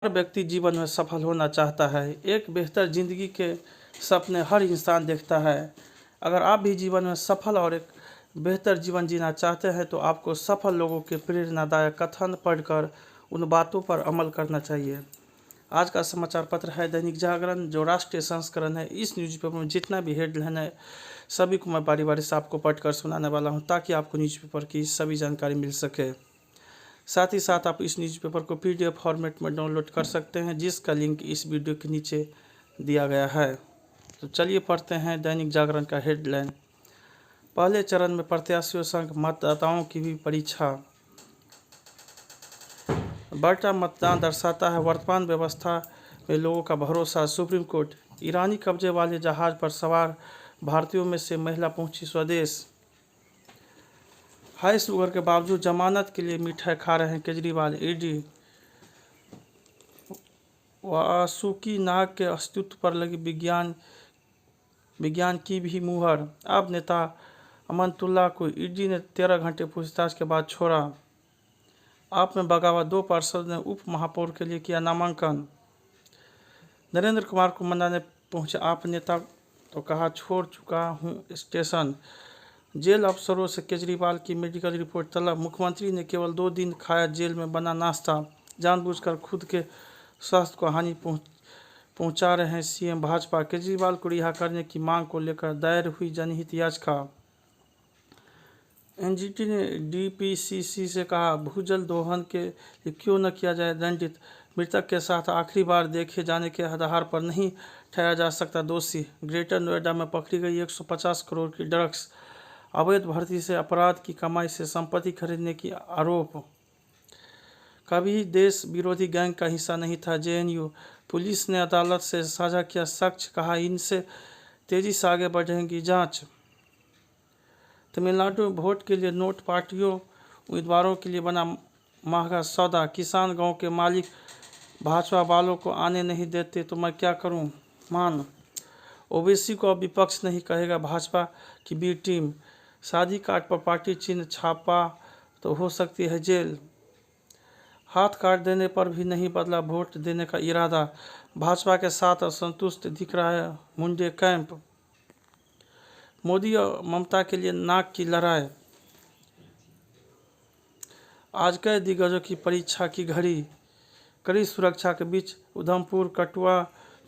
हर व्यक्ति जीवन में सफल होना चाहता है। एक बेहतर जिंदगी के सपने हर इंसान देखता है। अगर आप भी जीवन में सफल और एक बेहतर जीवन जीना चाहते हैं तो आपको सफल लोगों के प्रेरणादायक कथन पढ़कर उन बातों पर अमल करना चाहिए। आज का समाचार पत्र है दैनिक जागरण, जो राष्ट्रीय संस्करण है। इस न्यूज़पेपर में जितना भी हेडलाइन है सभी को मैं बारी बारी से आपको पढ़कर सुनाने वाला हूं, ताकि आपको न्यूज़पेपर की सभी जानकारी मिल सके। साथ ही साथ आप इस न्यूज़पेपर को PDF फॉर्मेट में डाउनलोड कर सकते हैं, जिसका लिंक इस वीडियो के नीचे दिया गया है। तो चलिए पढ़ते हैं दैनिक जागरण का हेडलाइन। पहले चरण में प्रत्याशियों संग मतदाताओं की भी परीक्षा। बढ़ता मतदान दर्शाता है वर्तमान व्यवस्था में लोगों का भरोसा। Supreme court. ईरानी कब्जे वाले जहाज पर सवार भारतीयों में से महिला पहुंची स्वदेश। हाई शुगर के बावजूद जमानत के लिए मिठाई खा रहे हैं केजरीवाल। ईडी। वासुकी नाग के अस्तित्व पर लगी विज्ञान की भी मुहर। अब नेता अमनतुल्ला को ईडी ने 13 घंटे पूछताछ के बाद छोड़ा। आप में बगावत, 2 पार्षद ने उप महापौर के लिए किया नामांकन। नरेंद्र कुमार को मनाने पहुंचे आप नेता तो कहा छोड़ चुका हूं स्टेशन। जेल अफसरों से केजरीवाल की मेडिकल रिपोर्ट तलब। मुख्यमंत्री ने केवल 2 दिन खाया जेल में बना नाश्ता। जानबूझकर खुद के स्वास्थ्य को हानि पहुंचा रहे हैं सीएम। भाजपा। केजरीवाल को रिहा करने की मांग को लेकर दायर हुई जनहित याचिका। एनजीटी ने डीपीसीसी से कहा भूजल दोहन के लिए क्यों न किया जाए दंडित। मृतक के साथ आखिरी बार देखे जाने के आधार पर नहीं ठहराया जा सकता दोषी। ग्रेटर नोएडा में पकड़ी गई 150 करोड़ की ड्रग्स। अवैध भर्ती से अपराध की कमाई से संपत्ति खरीदने की आरोप। कभी देश विरोधी गैंग का हिस्सा नहीं था जेएनयू। पुलिस ने अदालत से साझा किया साक्ष्य, कहा इनसे तेजी से आगे बढ़ेगी जांच। तमिलनाडु में वोट के लिए नोट पार्टियों उम्मीदवारों के लिए बना महंगा सौदा। किसान गांव के मालिक भाजपा वालों को आने नहीं देते तो मैं क्या करूं मान। ओबीसी को अब विपक्ष नहीं कहेगा भाजपा की बी टीम। शादी कार्ड पर पार्टी चिन्ह छापा तो हो सकती है जेल। हाथ काट देने पर भी नहीं बदला वोट देने का इरादा। भाजपा के साथ असंतुष्ट दिख रहा है मुंडे कैंप। मोदी और ममता के लिए नाक की लड़ाई। आज कई दिग्गजों की परीक्षा की घड़ी। कड़ी सुरक्षा के बीच उधमपुर, कठुआ,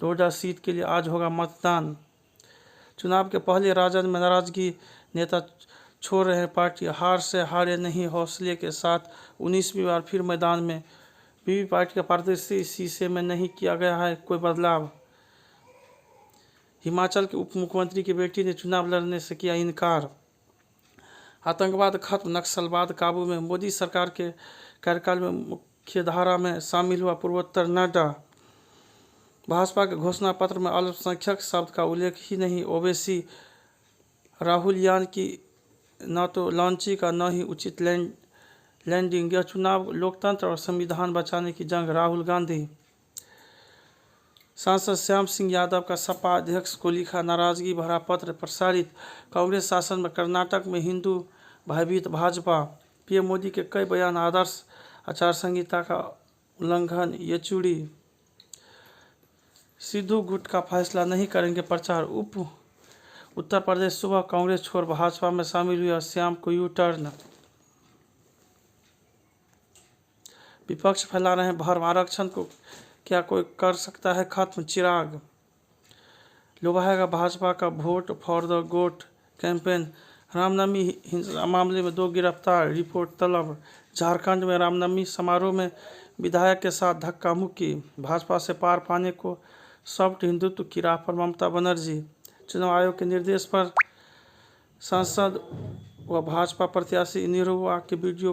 डोडा सीट के लिए आज होगा मतदान। चुनाव के पहले राजद में नाराजगी। नेता छोड़ रहे पार्टी। हार से हारे नहीं, हौसले के साथ 19वीं बार फिर मैदान में। वीवीपैट के पारदर्शी शीशे में नहीं किया गया है कोई बदलाव। हिमाचल के उप मुख्यमंत्री की बेटी ने चुनाव लड़ने से किया इनकार। आतंकवाद खत्म, नक्सलवाद काबू में। मोदी सरकार के कार्यकाल में मुख्यधारा में शामिल हुआ पूर्वोत्तर नड्डा। भाजपा के घोषणा पत्र में अल्पसंख्यक शब्द का उल्लेख ही नहीं। ओवैसी। राहुल यान की न तो लॉन्चिंग का न ही उचित लैंडिंग। यह चुनाव लोकतंत्र और संविधान बचाने की जंग। राहुल गांधी। सांसद श्याम सिंह यादव का सपा अध्यक्ष को लिखा नाराजगी भरा पत्र प्रसारित। कांग्रेस शासन में कर्नाटक में हिंदू भयभीत भाजपा। पीएम मोदी के कई बयान आदर्श आचार संहिता का उल्लंघन। येचुरी। सिद्धू गुट का फैसला नहीं करेंगे प्रचार। उत्तर प्रदेश। सुबह कांग्रेस छोड़ भाजपा में शामिल हुआ श्याम को यू टर्न। विपक्ष फैला रहे हैं भ्रम, आरक्षण को क्या कोई कर सकता है खत्म। चिराग। लुभाएगा भाजपा का vote for the goat campaign. Ramnavami हिंसा मामले में 2 गिरफ्तार, रिपोर्ट तलब। झारखंड में रामनवमी समारोह में विधायक के साथ धक्का मुक्की। भाजपा से पार पाने को सॉफ्ट हिंदुत्व की राह पर ममता बनर्जी। चुनाव आयोग के निर्देश पर सांसद व भाजपा प्रत्याशी निरहुआ के वीडियो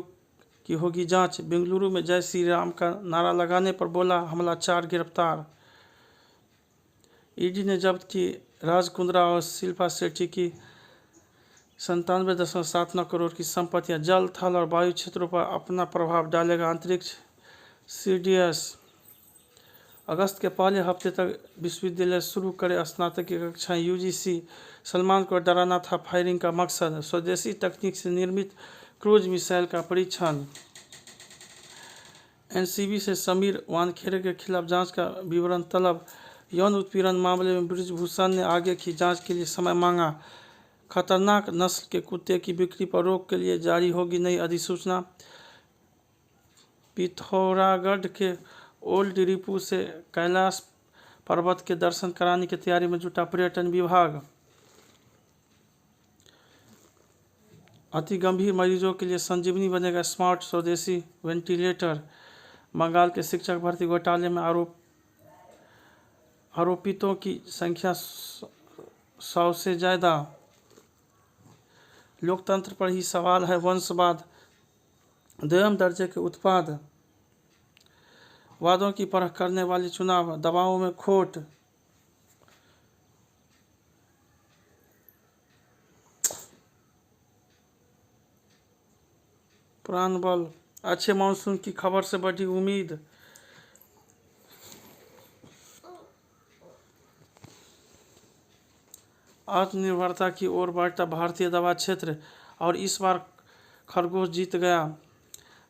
की होगी जांच। बेंगलुरु में जय श्री राम का नारा लगाने पर बोला हमला, 4 गिरफ्तार। ईडी ने जब्त की राज कुंद्रा और शिल्पा शेट्टी की 97.79 करोड़ की संपत्तियां। जल, थल और वायु क्षेत्रों पर अपना प्रभाव डालेगा अंतरिक्ष। सीडीएस। अगस्त के पहले हफ्ते तक विश्वविद्यालय शुरू करे स्नातक की कक्षाएं। यूजीसी। सलमान को डराना था फायरिंग का मकसद। स्वदेशी तकनीक से निर्मित क्रूज मिसाइल का परीक्षण। एनसीबी से समीर वानखेड़े के खिलाफ जांच का विवरण तलब। यौन उत्पीड़न मामले में बृजभूषण ने आगे की जांच के लिए समय मांगा। खतरनाक नस्ल के कुत्ते की बिक्री पर रोक के लिए जारी होगी नई अधिसूचना। पिथौरागढ़ के ओल्ड रिपू से कैलाश पर्वत के दर्शन कराने की तैयारी में जुटा पर्यटन विभाग। अति गंभीर मरीजों के लिए संजीवनी बनेगा स्मार्ट स्वदेशी वेंटिलेटर। बंगाल के शिक्षक भर्ती घोटाले में आरोपितों की संख्या 100 से ज़्यादा। लोकतंत्र पर ही सवाल है वंशवाद, द्वितीय दर्जे के उत्पाद। वादों की परख करने वाले चुनाव, दबावों में खोट। प्राण बल, अच्छे मानसून की खबर से बढ़ी उम्मीद। आत्मनिर्भरता की ओर बढ़ता भारतीय दवा क्षेत्र और इस बार खरगोश जीत गया।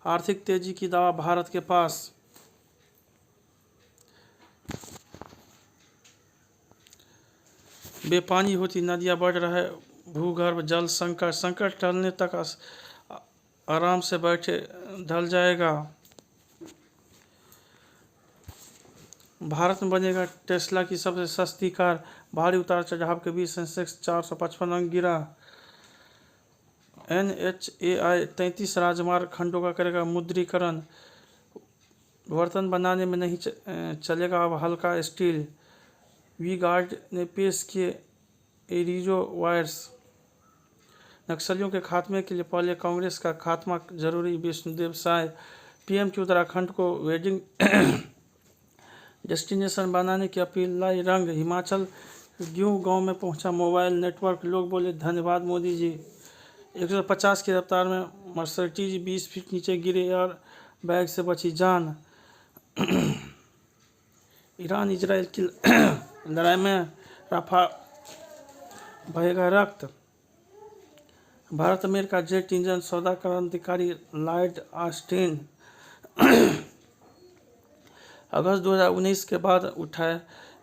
आर्थिक तेजी की दवा भारत के पास। बेपानी होती नदियां, बढ़ रहे भूगर्भ जल संकट। संकट टलने तक आराम से बैठे ढल जाएगा। भारत में बनेगा टेस्ला की सबसे सस्ती कार। भारी उतार चढ़ाव के बीच सेंसेक्स 455 अंक गिरा। NHAI 33 राजमार्ग खंडों का करेगा मुद्रीकरण। बर्तन बनाने में नहीं चलेगा अब हल्का स्टील। वी गार्ड ने पेश किए एरिजो वायर्स। नक्सलियों के खात्मे के लिए पहले कांग्रेस का खात्मा जरूरी, विष्णुदेव साय। पीएम की उत्तराखंड को वेडिंग डेस्टिनेशन बनाने की अपील लाई रंग। हिमाचल ग्यूं गांव में पहुंचा मोबाइल नेटवर्क, लोग बोले धन्यवाद मोदी जी। 150 की रफ्तार में मर्सिडीज 20 फीट नीचे गिरे और बैग से बची जान। ईरान इजराइल की लड़ाई में रफा बहेगा रक्त। भारत अमेरिका जेट इंजन सौदा क्रांतिकारी लॉयड ऑस्टिन। अगस्त 2019 के बाद उठाए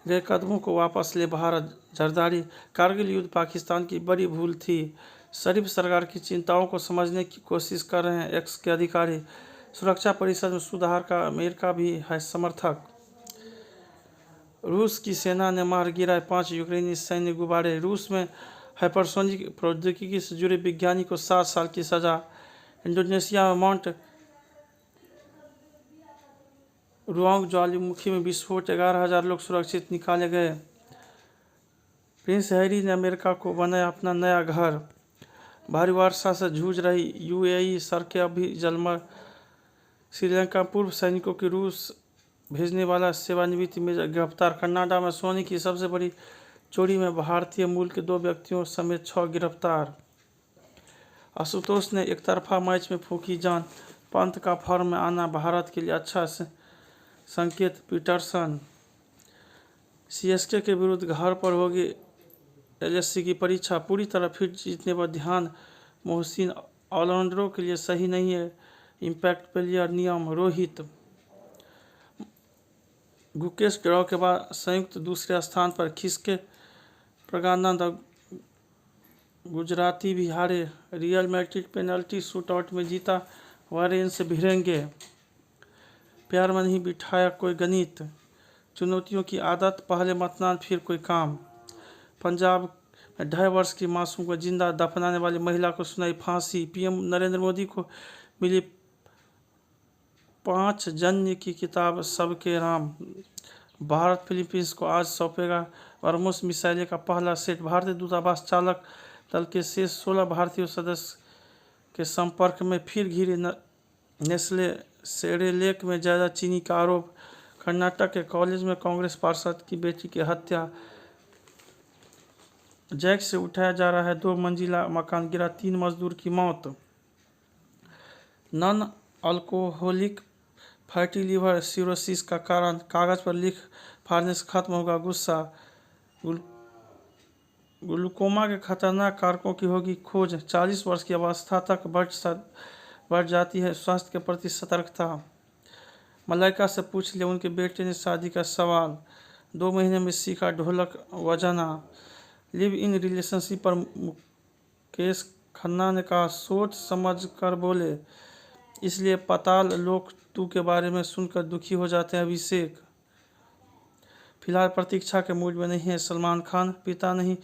गए कदमों को वापस ले भारत। जरदारी, कारगिल युद्ध पाकिस्तान की बड़ी भूल थी। शरीफ सरकार की चिंताओं को समझने की कोशिश कर रहे हैं एक्स के अधिकारी। सुरक्षा परिषद में सुधार का अमेरिका भी है समर्थक। रूस की सेना ने मार गिराए 5 यूक्रेनी सैन्य गुब्बारे। रूस में हाइपरसोनिक प्रौद्योगिकी से जुड़े विज्ञानी को 7 साल की सजा। इंडोनेशिया में माउंट रुआंग ज्वालामुखी में विस्फोट, 11,000 लोग सुरक्षित निकाले गए। प्रिंस हैरी ने अमेरिका को बनाया अपना नया घर। भारी वर्षा से जूझ रही यूएई, सड़कें अभी जलमग्न। श्रीलंका पूर्व सैनिकों की रूस भेजने वाला सेवानिवृत्त मेजर गिरफ्तार। कनाडा में सोने की सबसे बड़ी चोरी में भारतीय मूल के 2 व्यक्तियों समेत 6 गिरफ्तार। आशुतोष ने एकतरफा मैच में फूंकी जान। पंत का फॉर्म में आना भारत के लिए अच्छा संकेत, पीटरसन। सीएसके के विरुद्ध घर पर होगी एलएससी की परीक्षा, पूरी तरह फिट जीतने पर ध्यान। मोहसिन, ऑलराउंडरों के लिए सही नहीं है इम्पैक्ट प्लेयर नियम। रोहित, गुकेश ड्रॉ के बाद संयुक्त दूसरे स्थान पर। खिसके प्रज्ञानंद, गुजराती भी हारे। रियल मैड्रिड पेनल्टी शूटआउट में जीता, वारेन से भिड़ेंगे। प्यार में नहीं बिठाया कोई गणित। चुनौतियों की आदत, पहले मतदान फिर कोई काम। पंजाब में 2.5 वर्ष की मासूम को जिंदा दफनाने वाली महिला को सुनाई फांसी। पीएम नरेंद्र मोदी को मिली 5 जन्य की किताब सबके राम। भारत फिलीपींस को आज सौंपेगा ब्रह्मोस मिसाइल का पहला सेट। भारतीय दूतावास चालक दल के शेष 16 भारतीय सदस्य के संपर्क में फिर घिरे। नेस्ले सेरेलेक में ज़्यादा चीनी का आरोप। कर्नाटक के कॉलेज में कांग्रेस पार्षद की बेटी की हत्या। जैक से उठाया जा रहा है 2 मंजिला मकान, गिरा 3 मजदूर की मौत। Non alcoholic fatty liver cirrhosis का कारण, कागज पर लिख फाड़ने से खत्म होगा गुस्सा। ग्लूकोमा के खतरनाक कारकों की होगी खोज। 40 वर्ष की अवस्था तक बढ़ जाती है स्वास्थ्य के प्रति सतर्कता। मलाइका से पूछ लिया उनके बेटे ने शादी का सवाल। 2 महीने में सीखा ढोलक बजाना। लिव इन रिलेशनशिप पर मुकेश खन्ना ने कहा, सोच समझ कर बोले, इसलिए पाताल लोक 2 के बारे में सुनकर दुखी हो जाते हैं अभिषेक। फिलहाल प्रतीक्षा के मूड में नहीं है सलमान खान, पिता नहीं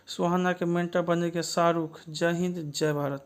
सुहाना के मेंटर बनेंगे शाहरुख। जय हिंद, जय भारत।